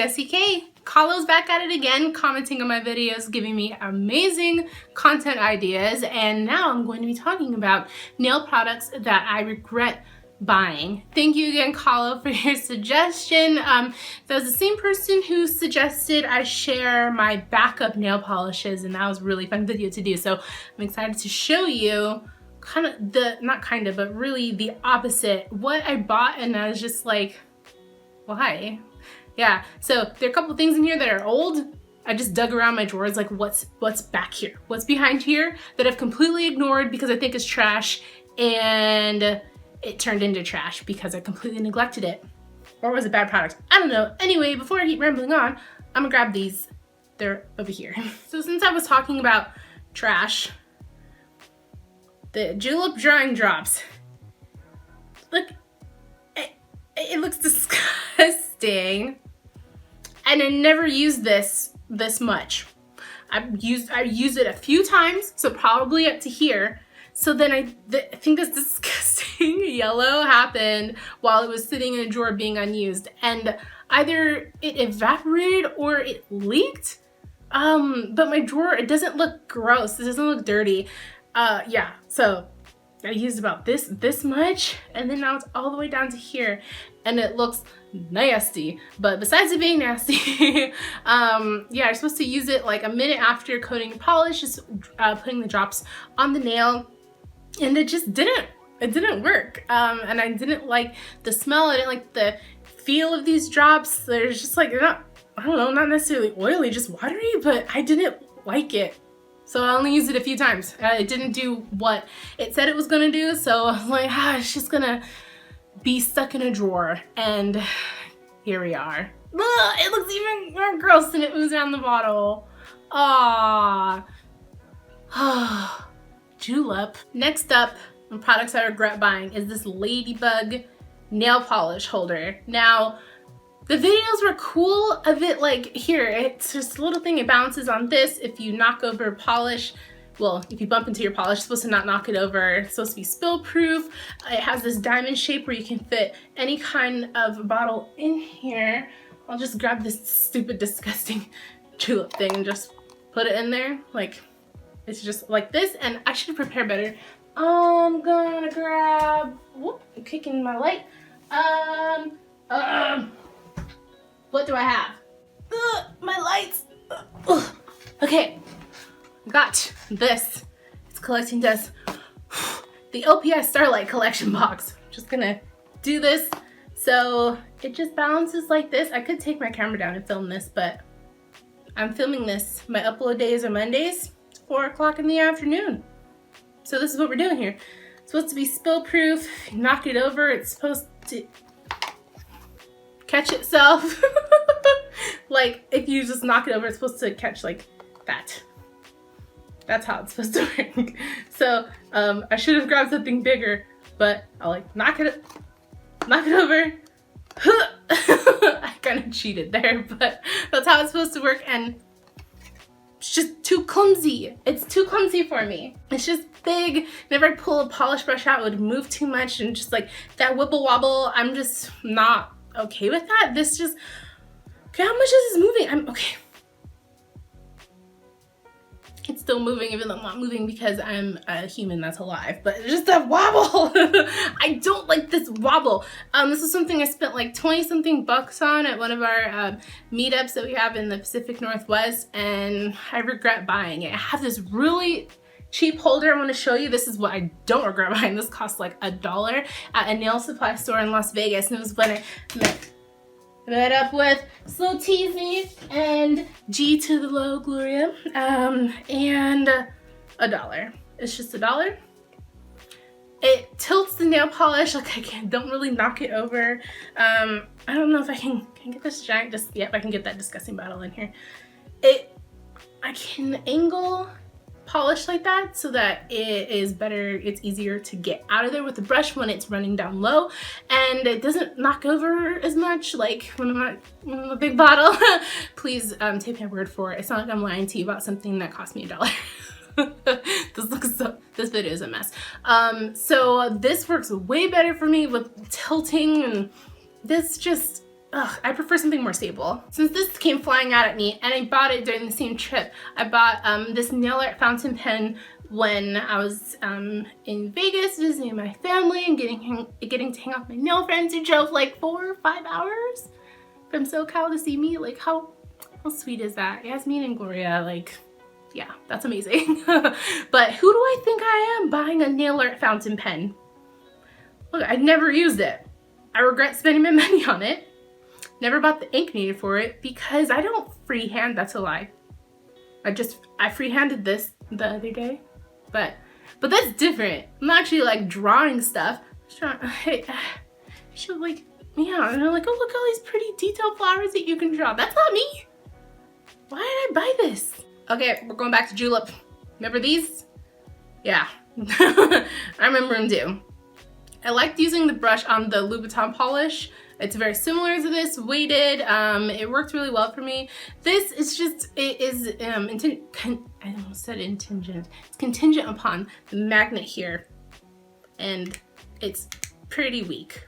Jessie.k. Carlo's back at it again, commenting on my videos, giving me amazing content ideas, and now I'm going to be talking about nail products that I regret buying. Thank you again, Carlo, for your suggestion. That was the same person who suggested I share my backup nail polishes, and that was a really fun video to do. So I'm excited to show you but really the opposite. What I bought and I was just like, why? Yeah, so there are a couple things in here that are old. I just dug around my drawers like what's back here? What's behind here that I've completely ignored because I think it's trash, and it turned into trash because I completely neglected it. Or was it bad product? I don't know. Anyway, before I keep rambling on, I'm gonna grab these. They're over here. So since I was talking about trash, the julep drying drops. Look, it looks disgusting. And I never used this much. I used it a few times, so probably up to here. So then I think this disgusting yellow happened while it was sitting in a drawer being unused, and either it evaporated or it leaked. But my drawer, it doesn't look gross. It doesn't look dirty. Yeah, so I used about this much, and then now it's all the way down to here, and it looks nasty. But besides it being nasty, yeah, you're supposed to use it like a minute after coating and polish, just putting the drops on the nail, and it just didn't work. And I didn't like the smell. I didn't like the feel of these drops. They're just like, they're not, I don't know, not necessarily oily, just watery, but I didn't like it. So I only used it a few times. It didn't do what it said it was gonna do, so I was like, it's just gonna be stuck in a drawer, and here we are. Ugh, it looks even more gross than it was around the bottle. Ah, julep. Next up, on products I regret buying, is this ladybug nail polish holder. Now, the videos were cool of it, like here, it's just a little thing, it bounces on this. If you knock over polish, well, if you bump into your polish, it's supposed to not knock it over. It's supposed to be spill proof. It has this diamond shape where you can fit any kind of bottle in here. I'll just grab this stupid, disgusting julep thing and just put it in there. Like, it's just like this, and I should prepare better. I'm gonna grab, whoop, I'm kicking my light. What do I have? Ugh, my lights. Ugh. Okay, got this. It's collecting dust. The OPS Starlight Collection box. Just gonna do this. So it just balances like this. I could take my camera down and film this, but I'm filming this. My upload days are Mondays. It's 4 o'clock in the afternoon. So this is what we're doing here. It's supposed to be spill proof. You knock it over, it's supposed to catch itself. Like if you just knock it over, it's supposed to catch like that. That's how it's supposed to work. So I should have grabbed something bigger, but I'll like knock it over. I kind of cheated there, but that's how it's supposed to work, and it's just too clumsy. It's too clumsy for me. It's just big. Whenever I pull a polish brush out, it would move too much, and just like that wibble wobble, I'm just not okay with that. This just, okay, how much is this moving? I'm okay. It's still moving even though I'm not moving because I'm a human that's alive, but it's just that wobble. I don't like this wobble. This is something I spent like 20 something bucks on at one of our meetups that we have in the Pacific Northwest, and I regret buying it. I have this really cheap holder I want to show you. This is what I don't regret buying. This cost like $1 at a nail supply store in Las Vegas, and it was when I met up with Slow Teasy and G to the low Gloria, and $1. It's just $1. It tilts the nail polish, like I don't really knock it over. I don't know if I can get this giant, yep, I can get that disgusting bottle in here. I can angle polish like that so that it is better, it's easier to get out of there with the brush when it's running down low, and it doesn't knock over as much like when I'm a big bottle. Please take my word for it. It's not like I'm lying to you about something that cost me $1. This video is a mess. So this works way better for me with tilting, and this just, I prefer something more stable. Since this came flying out at me, and I bought it during the same trip, I bought this nail art fountain pen when I was in Vegas visiting my family and getting to hang out with my nail friends who drove like 4 or 5 hours from SoCal to see me. Like how sweet is that? Yasmin and Gloria, like, yeah, that's amazing. But who do I think I am buying a nail art fountain pen? Look, I never used it. I regret spending my money on it. Never bought the ink needed for it because I don't freehand, that's a lie. I freehanded this the other day, but that's different. I'm not actually like drawing stuff. Hey, she'll like, yeah, and I'm like, oh, look at all these pretty detailed flowers that you can draw. That's not me. Why did I buy this? Okay, we're going back to julep. Remember these? Yeah, I remember them too. I liked using the brush on the Louboutin polish. It's very similar to this, weighted. It worked really well for me. This is just, it is, I almost said contingent. It's contingent upon the magnet here, and it's pretty weak.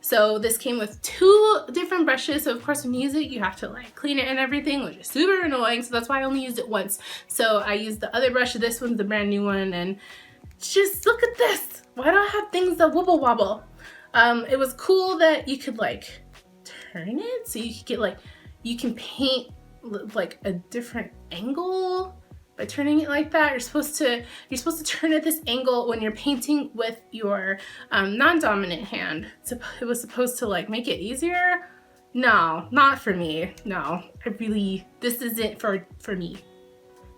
So this came with 2 different brushes. So of course when you use it, you have to like clean it and everything, which is super annoying. So that's why I only used it once. So I used the other brush. This one's the brand new one, and just look at this. Why do I have things that wobble wobble? It was cool that you could like turn it so you could get like, you can paint like a different angle by turning it like that. You're supposed to turn at this angle when you're painting with your non-dominant hand. So it was supposed to like make it easier. No, not for me. No, this isn't for me.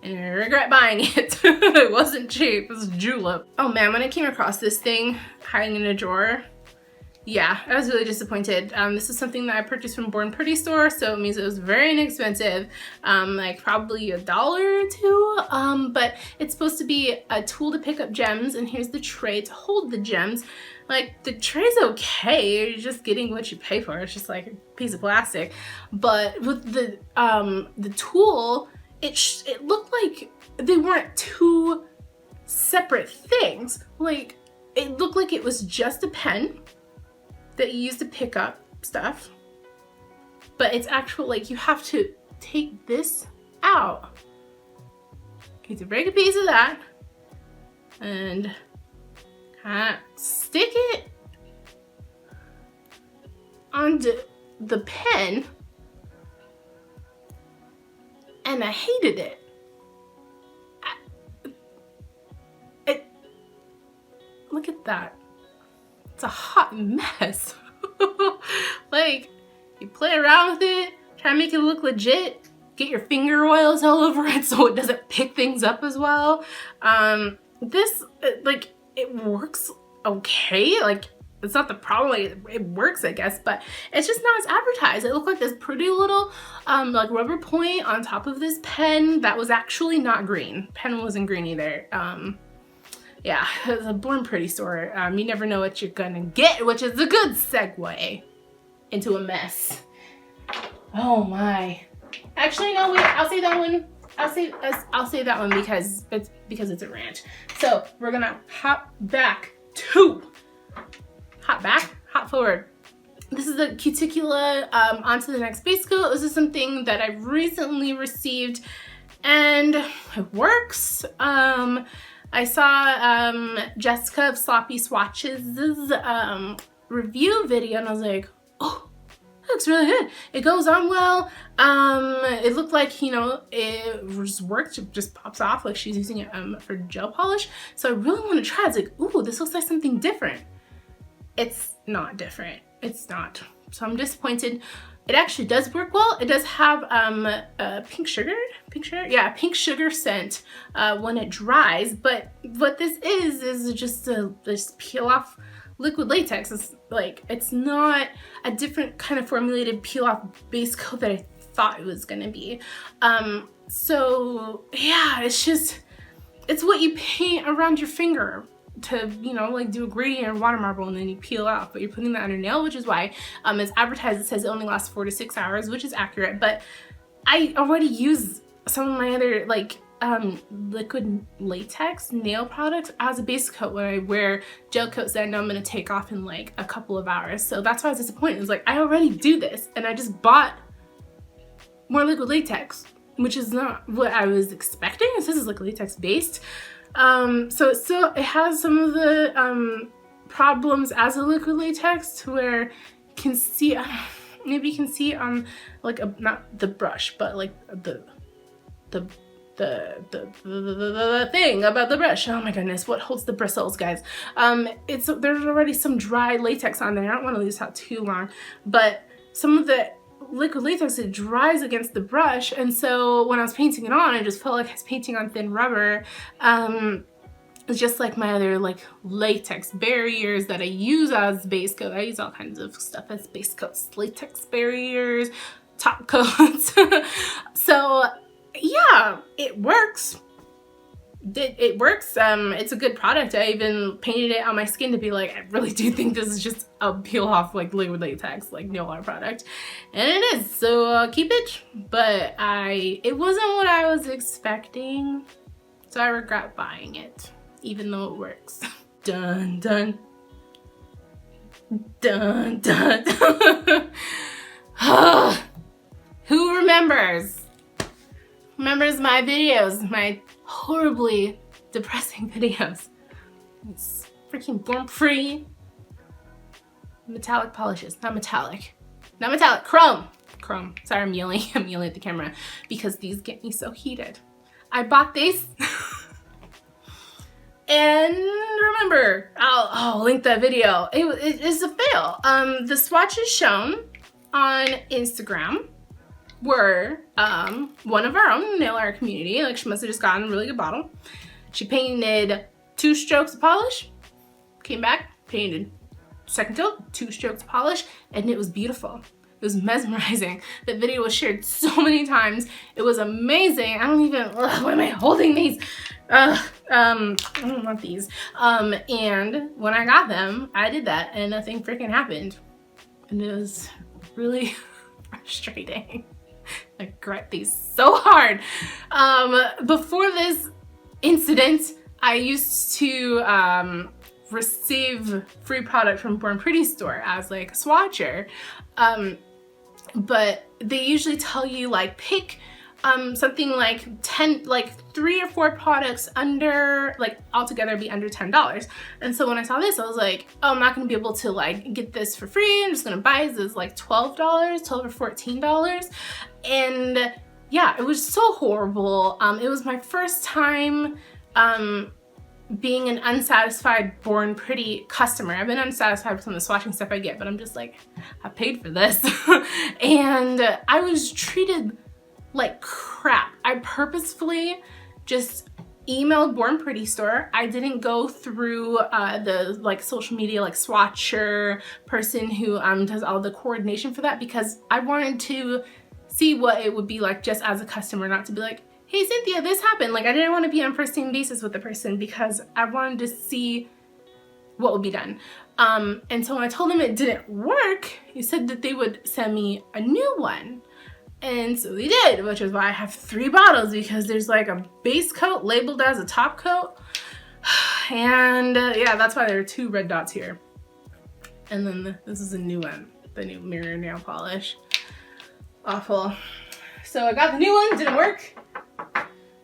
And I regret buying it. It wasn't cheap, it was julep. Oh man, when I came across this thing hiding in a drawer, yeah, I was really disappointed. This is something that I purchased from Born Pretty store, so it means it was very inexpensive, like probably $1 or $2. But it's supposed to be a tool to pick up gems, and here's the tray to hold the gems. Like, the tray's okay, you're just getting what you pay for. It's just like a piece of plastic. But with the tool, it looked like they weren't 2 separate things. Like, it looked like it was just a pen that you use to pick up stuff, but it's actual, like, you have to take this out. You have to break a piece of that and kind of stick it onto the pen, and I hated it. Look at that. It's a hot mess. Like, you play around with it, try to make it look legit, get your finger oils all over it so it doesn't pick things up as well. This, like, it works okay. Like, it's not the problem, like, it works, I guess, but it's just not as advertised. It looked like this pretty little, like, rubber point on top of this pen that was actually not green. Pen wasn't green either. Yeah, it's a Born Pretty store. You never know what you're gonna get, which is a good segue into a mess. Oh my. Actually, no, wait, I'll say that one. I'll say that one because it's a rant. So we're gonna hop forward. This is the cuticula onto the next base coat. This is something that I recently received, and it works. I saw Jessica of Sloppy Swatches' review video, and I was like, oh, that looks really good. It goes on well. It looked like, you know, it just worked. It just pops off like she's using it for gel polish. So I really want to try it. It's like, ooh, this looks like something different. It's not different. It's not. So I'm disappointed. It actually does work well. It does have a pink sugar scent when it dries, but what this is just this peel off liquid latex. It's like, it's not a different kind of formulated peel off base coat that I thought it was gonna be. So yeah, it's what you paint around your finger to, you know, like do a gradient or water marble, and then you peel off, but you're putting that on your nail, which is why it's advertised, it says it only lasts 4 to 6 hours, which is accurate. But I already use some of my other like liquid latex nail products as a base coat when I wear gel coats that I know I'm gonna take off in like a couple of hours. So that's why I was disappointed. It's like, I already do this and I just bought more liquid latex, which is not what I was expecting. This is like latex based. So it has some of the problems as a liquid latex to where you can see, maybe you can see on like not the brush, but like the thing about the brush. Oh my goodness, what holds the bristles, guys? There's already some dry latex on there. I don't want to leave this out too long, but some of the liquid latex, it dries against the brush, and so when I was painting it on, I just felt like I was painting on thin rubber. It's just like my other like latex barriers that I use as base coat. I use all kinds of stuff as base coats, latex barriers, top coats. So yeah, it works. It works. It's a good product. I even painted it on my skin to be like, I really do think this is just a peel off like liquid latex, like nail art product. And it is, so keep it. But it wasn't what I was expecting. So I regret buying it, even though it works. Dun, dun. Dun, dun. Who remembers my videos, my horribly depressing videos? It's freaking Born Free metallic polishes, not metallic, chrome. Sorry, I'm yelling at the camera because these get me so heated. I bought these and remember, I'll link that video. It is a fail. The swatches shown on Instagram were one of our own nail art community. Like, she must have just gotten a really good bottle. She painted 2 strokes of polish, came back, painted second coat, 2 strokes of polish, and it was beautiful. It was mesmerizing. The video was shared so many times. It was amazing. I don't even, why am I holding these? I don't want these. And when I got them, I did that and nothing freaking happened. And it was really frustrating. I regret these so hard. Before this incident, I used to receive free product from Born Pretty store as like a swatcher. But they usually tell you like pick something like 3 or 4 products under, like altogether be under $10. And so when I saw this, I was like, oh, I'm not gonna be able to like get this for free. I'm just gonna buy this like $12 or $14. And yeah, it was so horrible. It was my first time being an unsatisfied Born Pretty customer. I've been unsatisfied with some of the swatching stuff I get, but I'm just like, I paid for this. And I was treated like crap. I purposefully just emailed Born Pretty store. I didn't go through the like social media like swatcher person who does all the coordination for that, because I wanted to see what it would be like just as a customer, not to be like, hey Cynthia, this happened. Like, I didn't want to be on first name basis with the person because I wanted to see what would be done. And so when I told them it didn't work, he said that they would send me a new one. And so they did, which is why I have 3 bottles, because there's like a base coat labeled as a top coat. And yeah, that's why there are 2 red dots here. And then this is a new one, the new mirror nail polish. Awful. So I got the new one, didn't work.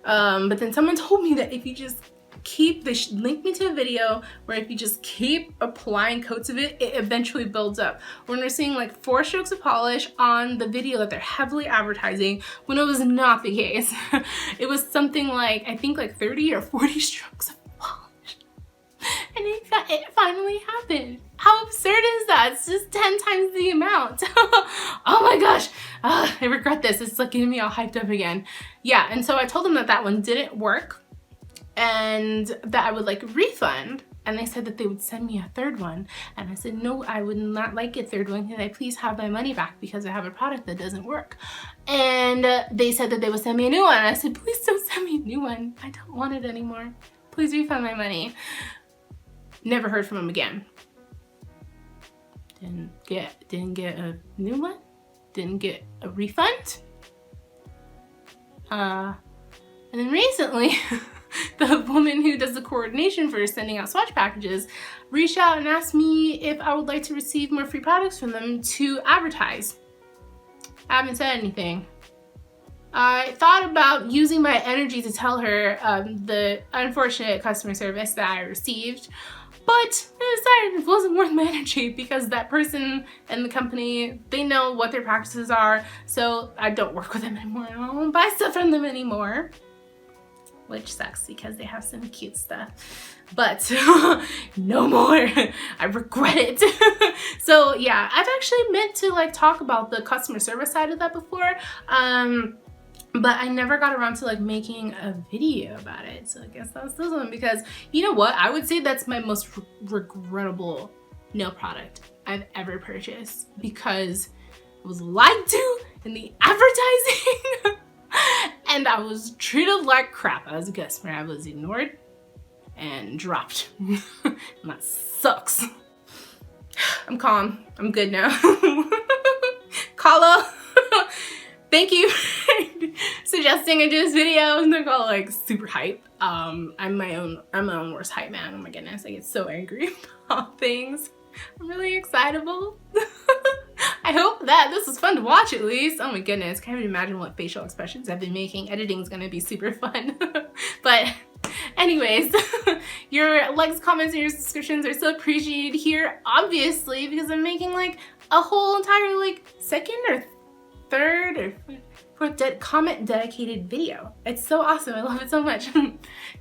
But then someone told me that if you just keep, they linked me to a video where if you just keep applying coats of it, it eventually builds up. When we're seeing like 4 strokes of polish on the video that they're heavily advertising, when it was not the case. It was something like, I think like 30 or 40 strokes of polish. And it finally happened. How absurd is that? It's just 10 times the amount. Oh my gosh. I regret this. It's like getting me all hyped up again. Yeah, and so I told them that that one didn't work and that I would like refund. And they said that they would send me a 3rd one. And I said, no, I would not like a 3rd one. Can I please have my money back because I have a product that doesn't work? And they said that they would send me a new one. And I said, please don't send me a new one. I don't want it anymore. Please refund my money. Never heard from them again. Didn't get a new one. Didn't get a refund. And then recently, the woman who does the coordination for sending out swatch packages reached out and asked me if I would like to receive more free products from them to advertise. I haven't said anything. I thought about using my energy to tell her the unfortunate customer service that I received, but I decided it wasn't worth my energy because that person and the company, they know what their practices are, so I don't work with them anymore. I don't buy stuff from them anymore, which sucks because they have some cute stuff, but no more. I regret it. So yeah, I've actually meant to like talk about the customer service side of that before, but I never got around to like making a video about it. So I guess that's this one, because you know what? I would say that's my most regrettable nail product I've ever purchased, because I was lied to in the advertising and I was treated like crap as a customer. I was ignored and dropped. And that sucks. I'm calm. I'm good now. Kala, thank you for suggesting I do this video. They're called like super hype. I'm my own worst hype man. Oh my goodness, I get so angry about things. I'm really excitable. I hope that this was fun to watch at least. Oh my goodness, can't even imagine what facial expressions I've been making. Editing's gonna be super fun. But anyways, your likes, comments, and your subscriptions are so appreciated here, obviously, because I'm making like a whole entire like second or third or fourth comment dedicated video. It's so awesome. I love it so much.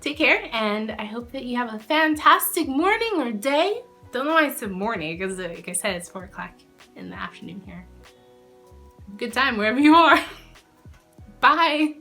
Take care, and I hope that you have a fantastic morning or day. Don't know why I said morning, because like I said, it's 4 o'clock in the afternoon here. Good time wherever you are. Bye.